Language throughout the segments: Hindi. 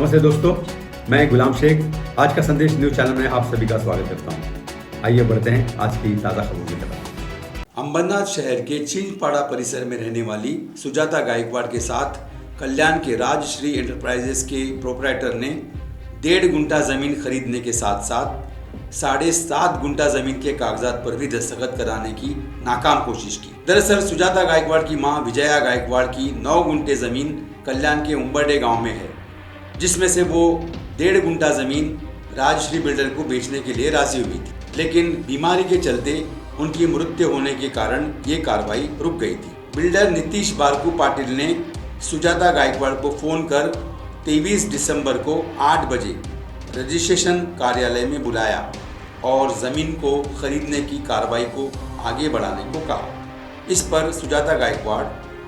नमस्ते दोस्तों, मैं गुलाम शेख आज का संदेश न्यूज चैनल में आप सभी का स्वागत करता हूं। आइए बढ़ते हैं आज की ताज़ा खबरों की तरफ। अंबरनाथ शहर के चिंचपाड़ा परिसर में रहने वाली सुजाता गायकवाड़ के साथ कल्याण के राजश्री एंटरप्राइजेस के प्रोपराइटर ने 1.5 गुंठा जमीन खरीदने के साथ साथ 7.5 गुंठा जमीन के कागजात पर भी दस्तखत कराने की नाकाम कोशिश की। दरअसल सुजाता गायकवाड़ की मां विजया गायकवाड़ की 9 गुंठे जमीन कल्याण के उम्बरडे गांव में है, जिसमें से वो 1.5 गुंठा जमीन राजश्री बिल्डर को बेचने के लिए राजी हुई थी, लेकिन बीमारी के चलते उनकी मृत्यु होने के कारण ये कार्रवाई रुक गई थी। बिल्डर नीतीश बारकू पाटिल ने सुजाता गायकवाड़ को फोन कर 23 दिसंबर को 8 बजे रजिस्ट्रेशन कार्यालय में बुलाया और जमीन को खरीदने की कार्रवाई को आगे बढ़ाने को कहा। इस पर सुजाता गायकवाड़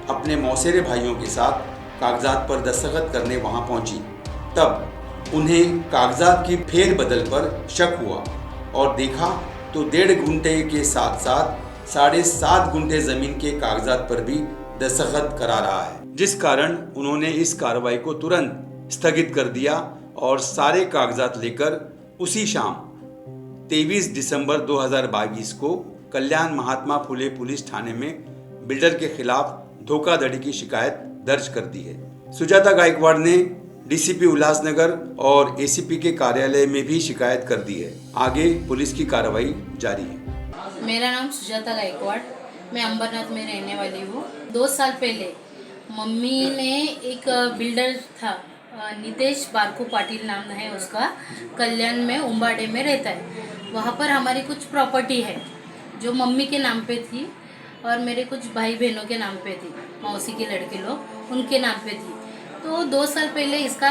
अपने मौसेरे भाइयों के साथ कागजात पर दस्तखत करने वहां पहुंची। तब उन्हें कागजात की फेर बदल पर शक हुआ और देखा तो 1.5 गुंठे के साथ साथ 7.5 गुंठे जमीन के कागजात पर भी दस्तखत करा रहा है, जिस कारण उन्होंने इस कार्रवाई को तुरंत स्थगित कर दिया और सारे कागजात लेकर उसी शाम 23 दिसंबर 2022 को कल्याण महात्मा फुले पुलिस थाने में बिल्डर के खिलाफ धोखाधड़ी की शिकायत दर्ज कर दी है। सुजाता गायकवाड़ ने डीसीपी उल्लासनगर और एसीपी के कार्यालय में भी शिकायत कर दी है। आगे पुलिस की कार्रवाई जारी है। मेरा नाम सुजाता गायकवाड़, मैं अंबरनाथ में रहने वाली हूँ। 2 साल पहले मम्मी ने एक बिल्डर था, नीतीश बारकू पाटिल नाम है उसका, कल्याण में उम्बाडे में रहता है। वहाँ पर हमारी कुछ प्रॉपर्टी है जो मम्मी के नाम पे थी और मेरे कुछ भाई बहनों के नाम पे थी, मौसी के लड़के लोग उनके नाम पे थी। तो 2 साल पहले इसका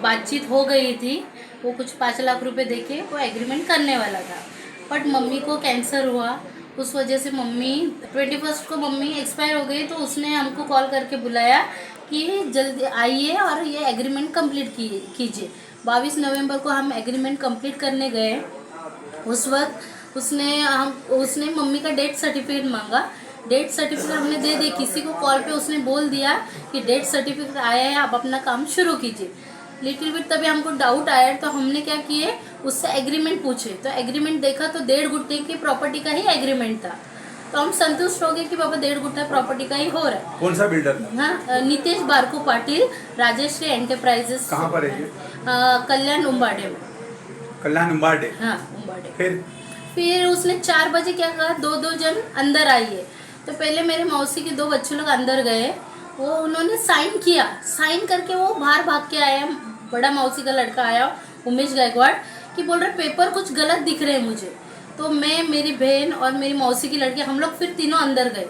बातचीत हो गई थी। वो कुछ 5 लाख रुपए देके वो एग्रीमेंट करने वाला था, बट मम्मी को कैंसर हुआ। उस वजह से मम्मी 21 को मम्मी एक्सपायर हो गई। तो उसने हमको कॉल करके बुलाया कि जल्दी आइए और ये एग्रीमेंट कंप्लीट कीजिए। 22 नवंबर को हम एग्रीमेंट कंप्लीट करने गए। उस वक्त उसने मम्मी का डेथ सर्टिफिकेट मांगा। डेथ सर्टिफिकेट हमने दे दी। किसी को कॉल पे उसने बोल दिया कि डेथ सर्टिफिकेट आया है, आप अपना काम शुरू कीजिए। लिटिल बिट तभी हमको डाउट आया, तो हमने क्या किए, उससे एग्रीमेंट पूछे। तो एग्रीमेंट देखा तो 1.5 गुंठे की प्रॉपर्टी का ही एग्रीमेंट था। तो हम संतुष्ट हो गए कि बाबा 1.5 गुंठा प्रॉपर्टी का ही हो रहा है। कौन सा बिल्डर था? हाँ, नीतीश बारकू पाटिल, राजश्री एंटरप्राइजेस। कहाँ पर है ये? कल्याण उम्बाडे में। कल्याण उम्बाडे? हाँ, उम्बाडे। फिर उसने 4 बजे क्या कहा, 2 जन अंदर आइए। तो पहले मेरे मौसी के 2 बच्चे लोग अंदर गए। वो उन्होंने साइन किया, साइन करके वो बाहर भाग के आया। बड़ा मौसी का लड़का आया, उमेश गायकवाड़, कि बोल रहे पेपर कुछ गलत दिख रहे हैं मुझे। तो मैं, मेरी बहन और मेरी मौसी की लड़की, हम लोग फिर तीनों अंदर गए।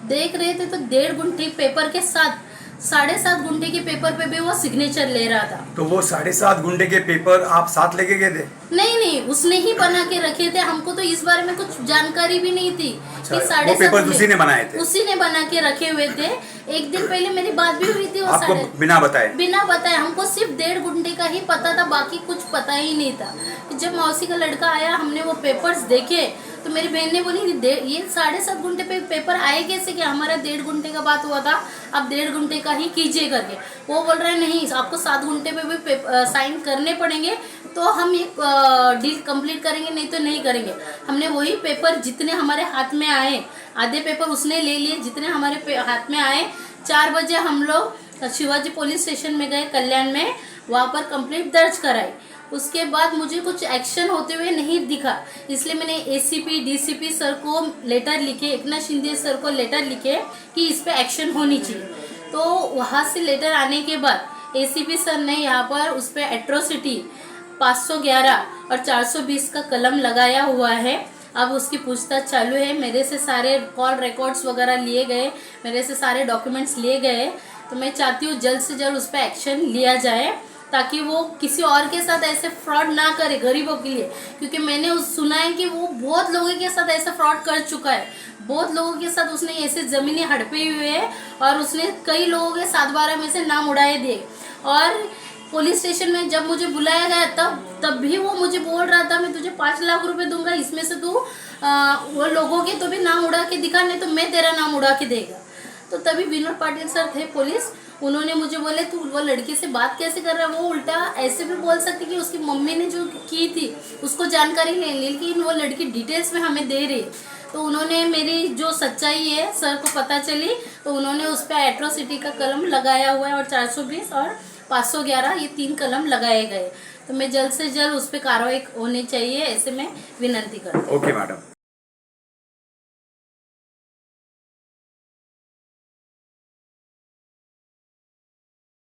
देख रहे थे तो 1.5 गुंठे पेपर के साथ 7.5 गुंठे के पेपर पे भी वो सिग्नेचर ले रहा था। तो वो 7.5 गुंठे के पेपर आप साथ लेके गए थे? नहीं, उसने ही बना के रखे थे। हमको तो इस बारे में कुछ जानकारी भी नहीं थी। अच्छा, कि 7.5 पेपर उसी ने बनाए थे? उसी ने बना के रखे हुए थे। एक दिन पहले मेरी बात भी हुई थी। आपको बिना बताए? हमको सिर्फ 1.5 गुंठे का ही पता था, बाकी कुछ पता ही नहीं था। जब मौसी का लड़का आया, हमने वो पेपर्स देखे तो मेरी बहन ने बोली ये 7.5 गुंठे पे पेपर आए कैसे, कि हमारा 1.5 गुंठे का बात हुआ था, अब 1.5 गुंठे का ही कीजिए करके। वो बोल रहे नहीं, आपको 7 गुंठे पे भी साइन करने पड़ेंगे, तो हम ये डील कंप्लीट करेंगे, नहीं तो नहीं करेंगे। हमने वही पेपर जितने हमारे हाथ में आए, आधे पेपर उसने ले लिए, जितने हमारे हाथ में आए। 4 बजे हम लोग शिवाजी पुलिस स्टेशन में गए कल्याण में, वहाँ पर कंप्लेंट दर्ज कराई। उसके बाद मुझे कुछ एक्शन होते हुए नहीं दिखा, इसलिए मैंने एसीपी डीसीपी सर को लेटर लिखे, एकनाथ शिंदे सर को लेटर लिखे कि इस पे एक्शन होनी चाहिए। तो वहाँ से लेटर आने के बाद एसीपी सर ने यहाँ पर उस पर एट्रोसिटी 511 और 420 का कलम लगाया हुआ है। अब उसकी पूछताछ चालू है। मेरे से सारे कॉल रिकॉर्ड्स वगैरह लिए गए, मेरे से सारे डॉक्यूमेंट्स लिए गए। तो मैं चाहती हूँ जल्द से जल्द उस पर एक्शन लिया जाए, ताकि वो किसी और के साथ ऐसे फ्रॉड ना करे गरीबों के लिए। क्योंकि मैंने सुना है कि वो बहुत लोगों के साथ ऐसा फ्रॉड कर चुका है। बहुत लोगों के साथ उसने ऐसे ज़मीनें हड़पे हुए है और उसने कई लोगों के 7-12 में से नाम उड़ाए दिए। और पुलिस स्टेशन में जब मुझे बुलाया गया तब भी वो मुझे बोल रहा था, मैं तुझे 5 लाख रुपए दूंगा, इसमें से तू वो लोगों के तो भी नाम उड़ा के दिखा, नहीं तो मैं तेरा नाम उड़ा के देगा। तो तभी विनोद पाटिल सर थे पुलिस, उन्होंने मुझे बोले तू वो लड़की से बात कैसे कर रहा है। वो उल्टा ऐसे भी बोल सकती कि उसकी मम्मी ने जो की थी उसको जानकारी ले ली, लेकिन वो लड़की डिटेल्स में हमें दे रही। तो उन्होंने मेरी जो सच्चाई है सर को पता चली, तो उन्होंने उस पर एट्रोसिटी का कलम लगाया हुआ है और 420 और 511 ये 3 कलम लगाए गए। तो मैं जल्द से जल्द उस पर कार्रवाई होनी चाहिए, ऐसे मैं विनती करती हूँ। Okay madam.